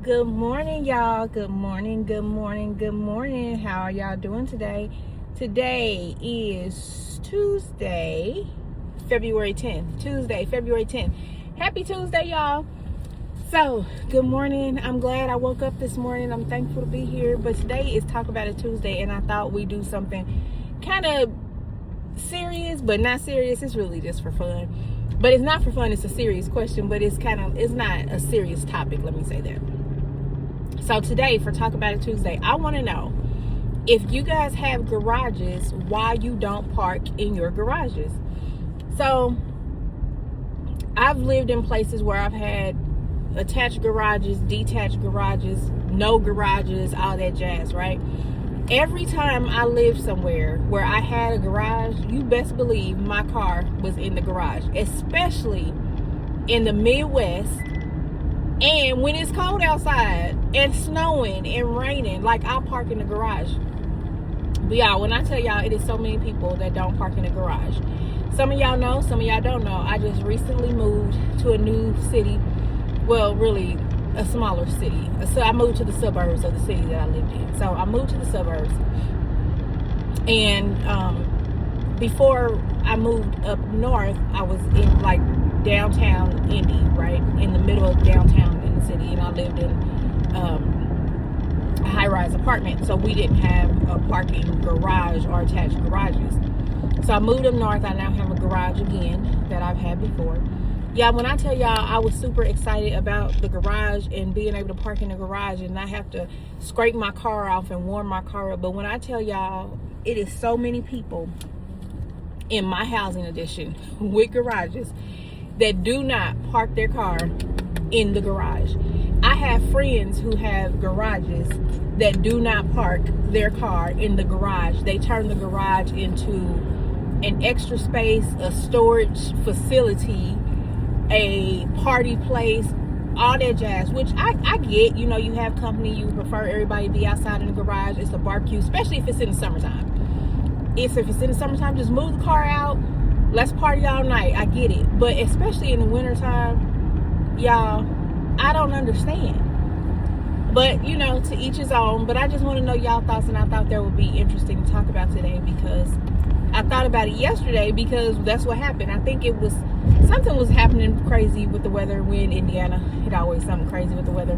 Good morning, y'all. Good morning, good morning, good morning. How are y'all doing today? Today is Tuesday, February 10th. Tuesday, February 10th. Happy Tuesday, y'all. So, good morning. I'm glad I woke up this morning. I'm thankful to be here. But today is Talk About It Tuesday, and I thought we'd do something kind of serious, but not serious. It's really just for fun. But it's not for fun. It's a serious question, but it's not a serious topic. Let me say that. So today, for Talk About It Tuesday, I want to know if you guys have garages, why you don't park in your garages. So I've lived in places where I've had attached garages, detached garages, no garages, all that jazz, right? Every time I lived somewhere where I had a garage, you best believe my car was in the garage, especially in the Midwest. And when it's cold outside and snowing and raining, like, I'll park in the garage. But y'all, when I tell y'all, it is so many people that don't park in the garage. Some of y'all know, some of y'all don't know. I just recently moved to a new city. Well, really, a smaller city. So I moved to the suburbs of the city that I lived in. So I moved to the suburbs. And before I moved up north, I was in, like, downtown Indy, right? In the middle of downtown in the city. And I lived in a high-rise apartment. So we didn't have a parking garage or attached garages. So I moved up north. I now have a garage again that I've had before. Yeah, when I tell y'all, I was super excited about the garage and being able to park in the garage and not have to scrape my car off and warm my car up. But when I tell y'all, it is so many people in my housing addition with garages that do not park their car in the garage. I have friends who have garages that do not park their car in the garage. They turn the garage into an extra space, a storage facility, a party place, all that jazz, which I get. You know, you have company, you prefer everybody to be outside in the garage. It's a barbecue, especially if it's in the summertime. If it's in the summertime, just move the car out. Let's party all night. I get it. But especially in the wintertime, y'all, I don't understand. But, you know, to each his own. But I just want to know y'all thoughts, and I thought that would be interesting to talk about today because I thought about it yesterday because that's what happened. I think something was happening crazy with the weather. We're in Indiana. It always something crazy with the weather.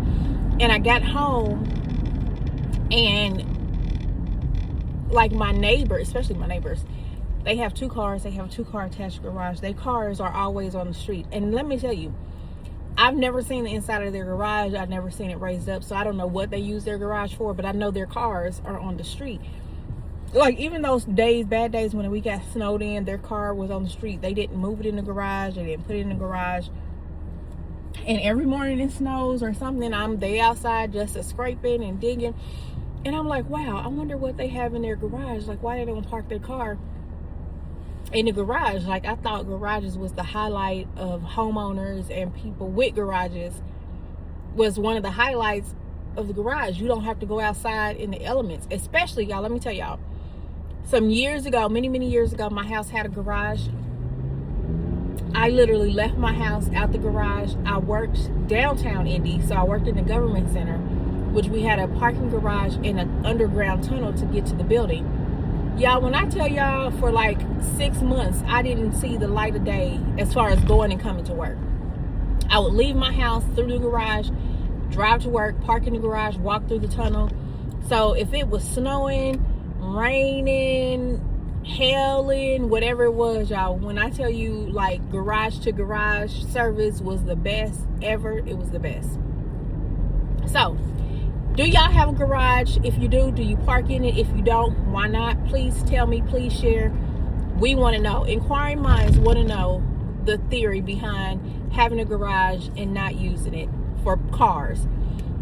And I got home and, like, my neighbor, especially my neighbors, they have two cars. They have a 2-car attached garage. Their cars are always on the street. And let me tell you, I've never seen the inside of their garage. I've never seen it raised up. So I don't know what they use their garage for, but I know their cars are on the street. Like, even those days, bad days when we got snowed in, their car was on the street. They didn't move it in the garage. They didn't put it in the garage. And every morning it snows or something, they outside just scraping and digging. And I'm like, wow, I wonder what they have in their garage. Like, why they don't park their car in the garage? Like, I thought garages was the highlight of homeowners and people with garages was one of the highlights of the garage. You don't have to go outside in the elements, especially, y'all, let me tell y'all, some years ago, many years ago, my house had a garage. I literally left my house out the garage. I worked downtown Indy, so I worked in the government center, which we had a parking garage and an underground tunnel to get to the building. Y'all, when I tell y'all, for like 6 months, I didn't see the light of day as far as going and coming to work. I would leave my house through the garage, drive to work, park in the garage, walk through the tunnel. So if it was snowing, raining, hailing, whatever it was, y'all, when I tell you, like, garage to garage service was the best ever, it was the best. So, do y'all have a garage? If you do you park in it? If you don't, why not? Please tell me, please share. We want to know. Inquiring minds want to know the theory behind having a garage and not using it for cars.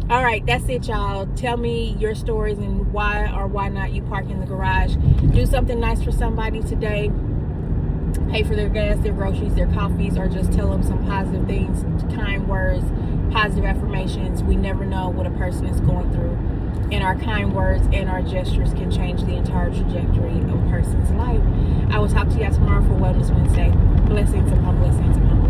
All right, that's it, y'all. Tell me your stories and why or why not you park in the garage. Do something nice for somebody today. Pay for their gas, their groceries, their coffees, or just tell them some positive things, kind words, positive affirmations. We never know what a person is going through. And our kind words and our gestures can change the entire trajectory of a person's life. I will talk to y'all tomorrow for Wellness Wednesday. Blessings upon blessings upon